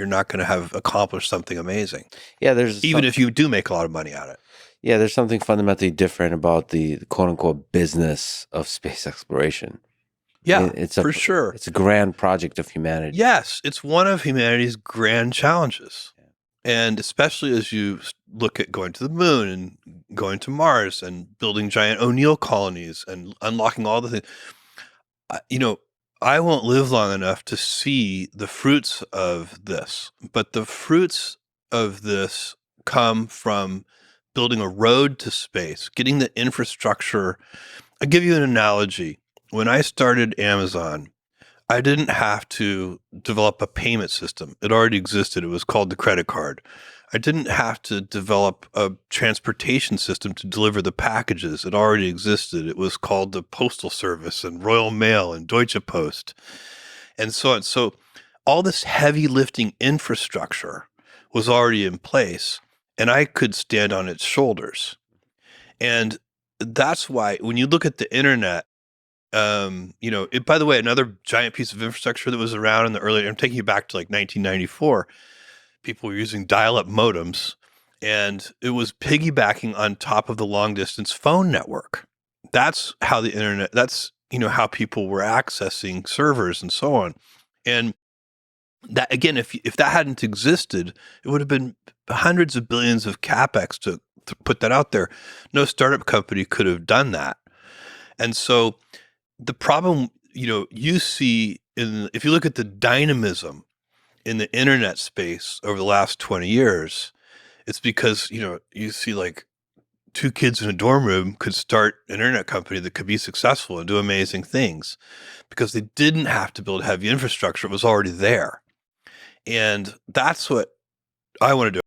you're not going to have accomplished something amazing, Yeah, there's even if you do make a lot of money at it. yeah, there's something fundamentally different about the quote unquote business of space exploration. Yeah, It's for sure. It's a grand project of humanity. Yes, it's one of humanity's grand challenges. And especially as you look at going to the moon and going to Mars and building giant O'Neill colonies and unlocking all the things, I won't live long enough to see the fruits of this. But the fruits of this come from building a road to space, getting the infrastructure. I'll give you an analogy. When I started Amazon, I didn't have to develop a payment system. It already existed. It was called the credit card. I didn't have to develop a transportation system to deliver the packages. It already existed. It was called the Postal Service and Royal Mail and Deutsche Post and so on. So all this heavy lifting infrastructure was already in place, and I could stand on its shoulders. And that's why when you look at the internet, by the way, another giant piece of infrastructure that was around in the early, I'm taking you back to like 1994, people were using dial-up modems, and it was piggybacking on top of the long distance phone network. That's how the internet, that's, how people were accessing servers and so on. And that, again, if that hadn't existed, it would have been hundreds of billions of capex to put that out there. No startup company could have done that. And so the problem, you see if you look at the dynamism in the internet space over the last 20 years, it's because, you see like two kids in a dorm room could start an internet company that could be successful and do amazing things because they didn't have to build heavy infrastructure. It was already there. And that's what I want to do.